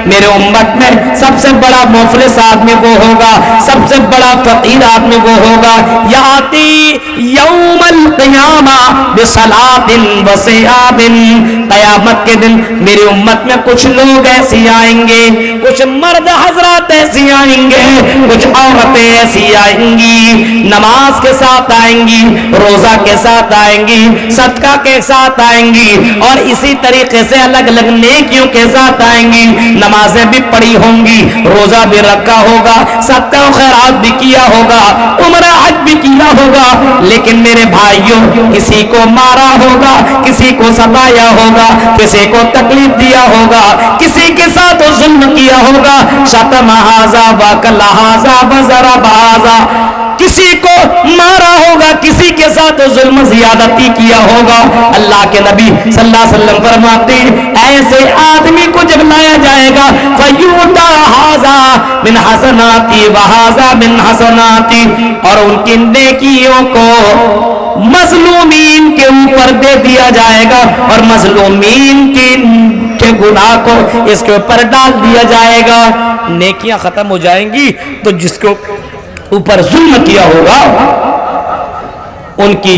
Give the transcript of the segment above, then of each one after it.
میرے امت میں سب سے بڑا مفلس آدمی وہ ہوگا, سب سے بڑا فقیر آدمی وہ ہوگا, یاتی یوم القیامہ بصلاۃ و صیام, قیامت کے دن میری امت میں کچھ لوگ ایسی آئیں گے, کچھ مرد حضرات ایسی آئیں گے, کچھ عورتیں ایسی آئیں گی, نماز کے ساتھ آئیں گی, روزہ کے ساتھ آئیں گی, صدقہ کے ساتھ آئیں گی, اور اسی طریقے سے الگ الگ نیکیوں کے ساتھ آئیں گی. نمازیں بھی پڑھی ہوں گی, روزہ بھی رکھا ہوگا, صدقہ و خیرات بھی کیا ہوگا, عمرہ حج بھی کیا ہوگا, لیکن میرے بھائیوں کسی کو مارا ہوگا, کسی کو ستایا ہوگا, کسی کو تکلیف دیا ہوگا, کسی کے ساتھ ظلم کیا ہوگا, شتم ھذا وکل ھذا وضرب ھذا, کسی کو مارا ہوگا, کسی کے ساتھ ظلم زیادتی کیا ہوگا. اللہ کے نبی صلی اللہ علیہ وسلم فرماتے ہیں ایسے آدمی کو جب لایا جائے گا فیوتا ھذا من حسناتی وھذا من حسناتی, اور ان کی نیکیوں کو مظلومین کے اوپر دے دیا جائے گا, اور مظلومین کے گناہ کو اس کے اوپر ڈال دیا جائے گا. نیکیاں ختم ہو جائیں گی تو جس کو اوپر ظلم کیا ہوگا ان کی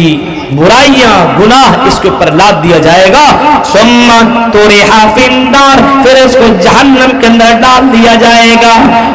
برائیاں گناہ اس کے اوپر لاد دیا جائے گا. ثم طرح فی النار, پھر اس کو جہنم کے اندر ڈال دیا جائے گا.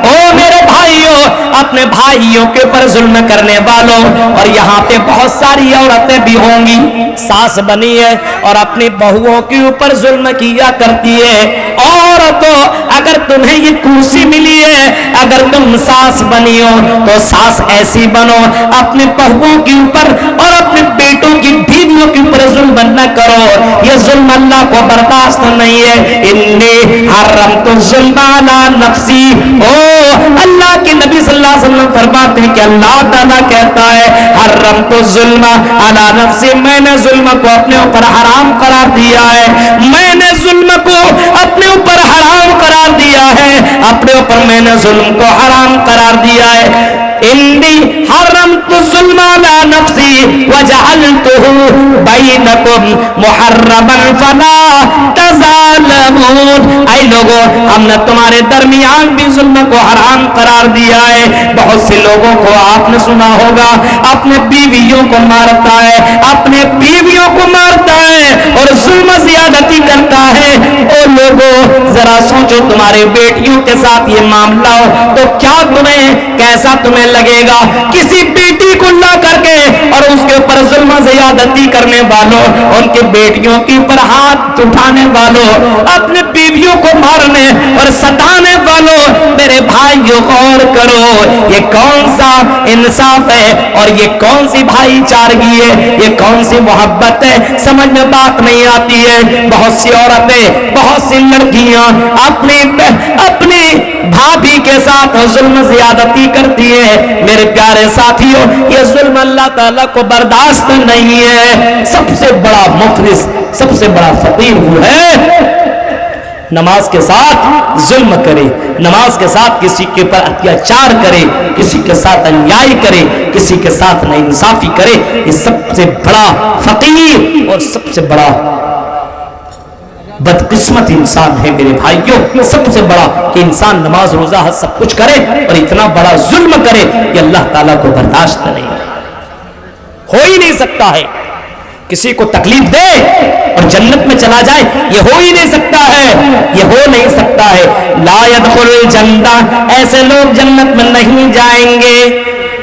او میرے بھائیوں, اپنے بھائیوں کے اوپر ظلم کرنے والوں, اور یہاں پہ بہت ساری عورتیں بھی ہوں گی, ساس بنی ہے اور اپنی بہوؤں کے اوپر ظلم کیا کرتی ہے. عورتوں اگر تمہیں یہ کرسی ملی ہے, اگر تم ساس بنی ہو تو ساس ایسی بنو, اپنے بہوؤں کے اوپر اور اپنے بیٹوں کی بیویوں کے اوپر ظلم نہ کرو, یہ ظلم اللہ کو برداشت نہیں ہے. انی حرمت الظلم علی نفسی, او اللہ کے نبی صلی اللہ علیہ وسلم فرماتے ہیں کہ اللہ تعالیٰ کہتا ہے حرمت الظلم علی نفسی, میں نے ظلم کو اپنے اوپر حرام قرار دیا ہے, میں نے ظلم کو اپنے اوپر حرام قرار دیا ہے, اپنے اوپر میں نے ظلم کو حرام قرار دیا ہے. انی حرمت الظلم علی نفسی وجعلتہ بینکم محرما فلا تظالمون. اے لوگوں, ہم نے تمہارے درمیان بھی ظلم کو حرام قرار دیا ہے. بہت سے لوگوں کو آپ نے سنا ہوگا اپنے بیویوں کو مارتا ہے, اپنے بیویوں کو مارتا ہے اور ظلم زیادتی کرتا ہے. او لوگوں ذرا سوچو, تمہارے بیٹیوں کے ساتھ یہ معاملہ ہو تو کیا تمہیں, کیسا تمہیں لگے گا؟ کسی بیٹی کو لا کر کے اور اس کے اوپر ظلم زیادتی کرنے والوں, ان کی بیٹیوں کے اوپر ہاتھ اٹھانے والوں, اپنے بیویوں کو مارنے اور ستانے والوں, میرے بھائیوں غور کرو, یہ کون سا انصاف ہے اور یہ کون سی بھائی چارگی ہے, یہ کون سی محبت ہے؟ سمجھ میں بات نہیں آتی ہے. بہت سی عورتیں, بہت سی لڑکیاں اپنی بھابھی کے ساتھ ظلم زیادتی کرتی ہے. میرے پیارے ساتھیوں, یہ ظلم اللہ تعالیٰ کو برداشت نہیں ہے. سب سے بڑا مفلس, سب سے بڑا فقیر وہ ہے نماز کے ساتھ ظلم کرے, نماز کے ساتھ کسی کے اوپر اتیاچار کرے, کسی کے ساتھ انیائی کرے, کسی کے ساتھ ناانصافی کرے. یہ سب سے بڑا فقیر اور سب سے بڑا بدقسمت انسان ہے میرے بھائیوں. سب سے بڑا کہ انسان نماز روزہ حج سب کچھ کرے اور اتنا بڑا ظلم کرے, یہ اللہ تعالیٰ کو برداشت نہیں ہو ہی نہیں سکتا ہے. کسی کو تکلیف دے اور جنت میں چلا جائے, یہ ہو ہی نہیں سکتا ہے, یہ ہو نہیں سکتا ہے. لا يدخل الجنہ, ایسے لوگ جنت میں نہیں جائیں گے.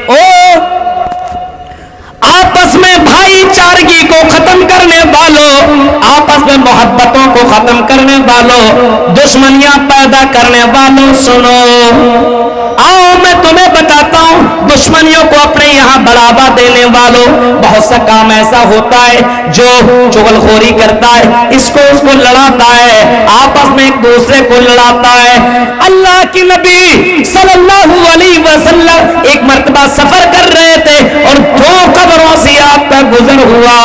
او آپس میں بھائی چارگی کو ختم کرنے والوں, آپس میں محبتوں کو ختم کرنے والوں, دشمنیاں پیدا کرنے والوں, سنو, آؤ میں تمہیں بتاتا ہوں دشمنیوں کو اپنے یہاں بڑھاوا دینے والوں. بہت سا کام ایسا ہوتا ہے جو چغلخوری کرتا ہے, اس کو لڑاتا ہے, آپس میں ایک دوسرے کو لڑاتا ہے. اللہ کی نبی صلی اللہ علیہ وسلم ایک مرتبہ سفر کر رہے تھے اور دو قبروں سے آپ کا گزر ہوا.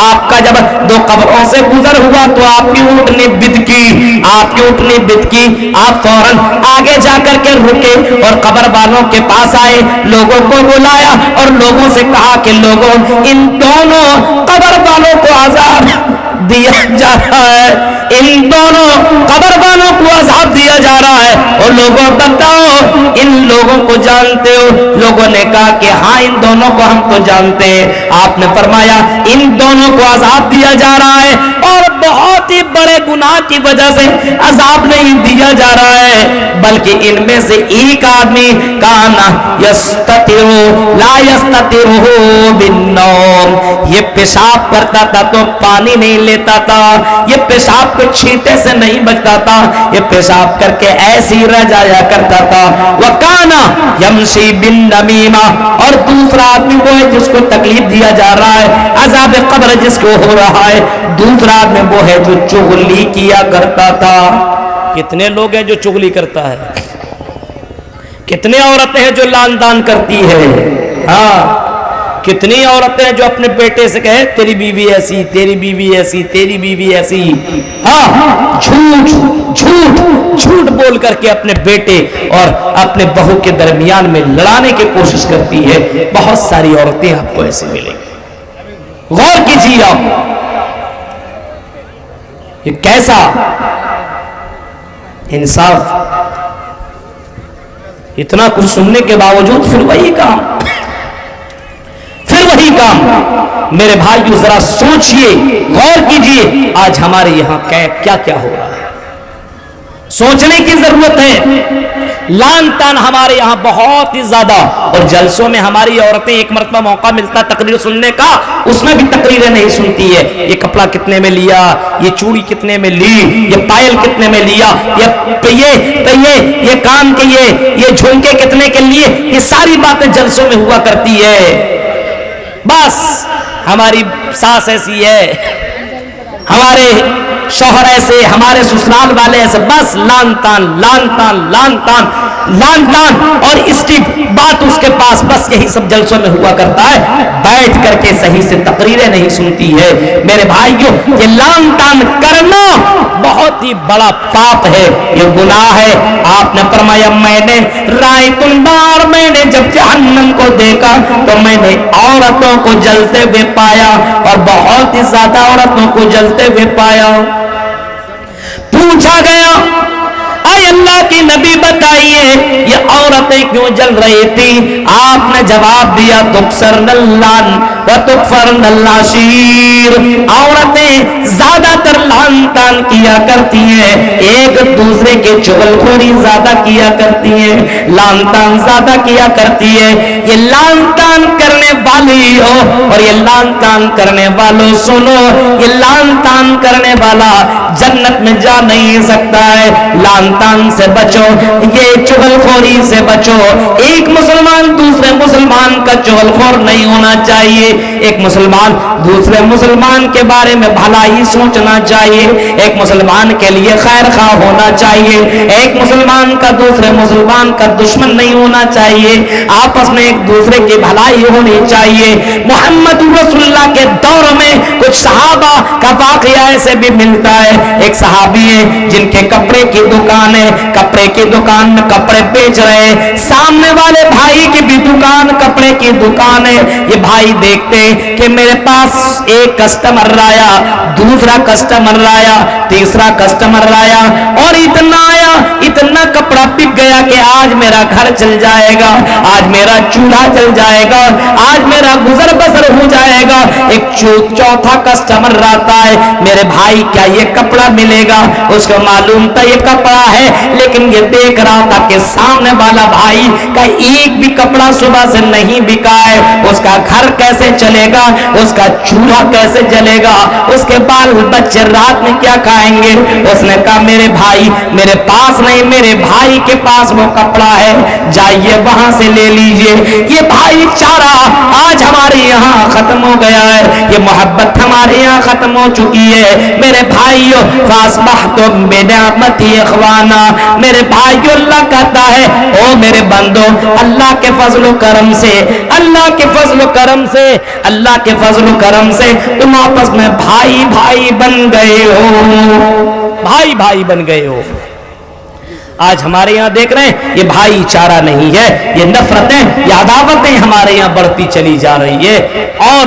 آپ کا جب دو قبروں سے گزر ہوا تو آپ کی اونٹنی بد کی, آپ فوراً آگے جا کر کے رکے اور قبر والوں کے پاس آئے, لوگوں کو بلایا اور لوگوں سے کہا کہ لوگوں, ان دونوں قبر والوں کو عذاب دیا جا رہا ہے, ان دونوں قبر والوں کو عذاب دیا جا رہا اور لوگوں بتاؤ ان لوگوں کو جانتے ہو؟ لوگوں نے کہا کہ ہاں ان دونوں کو ہم تو جانتے ہیں۔ آپ نے فرمایا ان دونوں کو عذاب دیا جا رہا ہے اور بہت ہی بڑے گناہ کی وجہ سے عذاب نہیں دیا جا رہا ہے، بلکہ ان میں سے ایک آدمی کانا یستتر لا یستتر بالنوم، یہ پیشاب کرتا تھا تو پانی نہیں لیتا تھا، یہ پیشاب کو چھینٹے سے نہیں بچتا تھا، یہ پیشاب کر کے ایسے ہی رہ جایا کرتا تھا۔ وکانا یمشی بالنمیمہ، اور دوسرا آدمی وہ ہے جس کو تکلیف دیا جا رہا ہے، عذاب قبر جس کو ہو رہا ہے، دوسرا آدمی وہ ہے جو چغلی کیا کرتا تھا۔ کتنے لوگ ہیں جو چغلی کرتا ہے؟ کتنے عورتیں ہیں جو لان تان کرتی ہے؟ ہاں، کتنی عورتیں ہیں جو اپنے بیٹے سے کہے تیری بیوی ایسی، تیری بیوی ایسی، تیری بیوی ایسی۔ ہاں، جھوٹ بول کر کے اپنے بیٹے اور اپنے بہو کے درمیان میں لڑانے کی کوشش کرتی ہے۔ بہت ساری عورتیں آپ کو ایسے ملیں گی، غور کیجیے آپ، یہ کیسا انصاف! اتنا کچھ سننے کے باوجود پھر وہی کام۔ میرے بھائیو ذرا سوچئے، غور کیجئے، آج ہمارے یہاں کیا کیا ہو رہا ہے، سوچنے کی ضرورت ہے۔ لان تان ہمارے یہاں بہت ہی زیادہ، اور جلسوں میں ہماری عورتیں ایک مرتبہ موقع ملتا تقریر سننے کا، اس میں بھی تقریریں نہیں سنتی ہے۔ یہ کپڑا کتنے میں لیا، یہ چوڑی کتنے میں لی، یہ پائل کتنے میں لیا، یہ کام کے یہ جھمکے کتنے کے لیے، یہ ساری باتیں جلسوں میں ہوا کرتی ہے۔ بس ہماری ساس ایسی ہے، ہمارے شوہر ایسے، ہمارے سسرال والے ایسے، بس لان تان لان تان لان تان لان تان، اور اس کی بات اس کے پاس بس یہی سب جلسوں میں ہوا کرتا ہے، بیٹھ کر کے صحیح سے تقریریں نہیں سنتی ہے۔ میرے بھائیو، یہ لان تان کرنا بہت ہی بڑا پاپ ہے، یہ گناہ ہے۔ آپ نے فرمایا میں نے رائت النار، میں نے جب جہنم کو دیکھا تو میں نے عورتوں کو جلتے ہوئے پایا، اور بہت ہی زیادہ عورتوں کو جلتے ہوئے پایا۔ پوچھا گیا اے اللہ کی نبی بتائیے یہ عورتیں کیوں جل رہی تھی؟ آپ نے جواب دیا تکسرن اللان و تکفرن العشیر، عورتیں زیادہ تر لان تان کیا کرتی ہیں، ایک دوسرے کے چغل خوری زیادہ کیا کرتی ہیں، لان تان زیادہ کیا کرتی ہے۔ یہ لان تان کرنے والی ہو اور یہ لان تان کرنے والوں سنو، یہ لان تان کرنے والا جنت میں جا نہیں سکتا ہے۔ لان تان سے بچو، یہ چغل خوری سے بچو۔ ایک مسلمان دوسرے مسلمان کا چغل خور نہیں ہونا چاہیے، ایک مسلمان دوسرے مسلمان کے بارے میں بھلائی سوچنا چاہیے، ایک مسلمان کے لیے خیر خواہ ہونا چاہیے، ایک مسلمان کا دوسرے مسلمان کا دشمن نہیں ہونا چاہیے، آپس میں ایک دوسرے کی بھلائی ہونی چاہیے۔ محمد رسول اللہ کے دور میں کچھ صحابہ کا واقعہ ایسے بھی ملتا ہے۔ ایک صحابی ہے جن کے کپڑے کی دکان ہے، کپڑے کی دکان میں کپڑے بیچ رہے ہیں، سامنے والے بھائی کی بھی دکان کپڑے کی دکان ہے۔ یہ بھائی دیکھتے کہ میرے پاس ایک کسٹمر آیا، دوسرا کسٹمر آیا، تیسرا کسٹمر آیا، اور اتنا آیا، اتنا کپڑا بک گیا کہ آج میرا گھر چل جائے گا، آج میرا چولہا چل جائے گا، آج میرا گزر بسر ہو جائے گا۔ ایک چوتھا کسٹمر آتا ہے، میرے بھائی کیا یہ کپڑا ملے گا؟ اس کو معلوم تھا یہ کپڑا ہے، لیکن یہ دیکھ رہا تھا کہ سامنے والا بھائی کا ایک بھی کپڑا صبح سے نہیں بکا ہے، اس کا گھر کیسے چلے گا، اس کا چولہا کیسے جلے گا، اس کے بال بچے رات میں کیا کھائیں گے؟ اس نے کہا میرے بھائی میرے پاس نہیں، میرے بھائی کے پاس وہ کپڑا ہے، جائیے وہاں سے لے لیجئے۔ یہ بھائی چارہ آج ہمارے یہاں ختم ہو گیا ہے، یہ محبت ہمارے یہاں ختم ہو چکی ہے۔ میرے بھائیو فاصبحتم بنعمتی اخوانا، میرے بھائیو اللہ کہتا ہے او میرے بندو، اللہ کے فضل و کرم سے، اللہ کے فضل و کرم سے، اللہ کے فضل و کرم سے تم آپس میں بھائی بھائی بن گئے ہو، بھائی بھائی بن گئے ہو۔ آج ہمارے یہاں دیکھ رہے ہیں یہ بھائی چارہ نہیں ہے، یہ نفرتیں، یہ عداوتیں ہمارے یہاں بڑھتی چلی جا رہی ہے۔ اور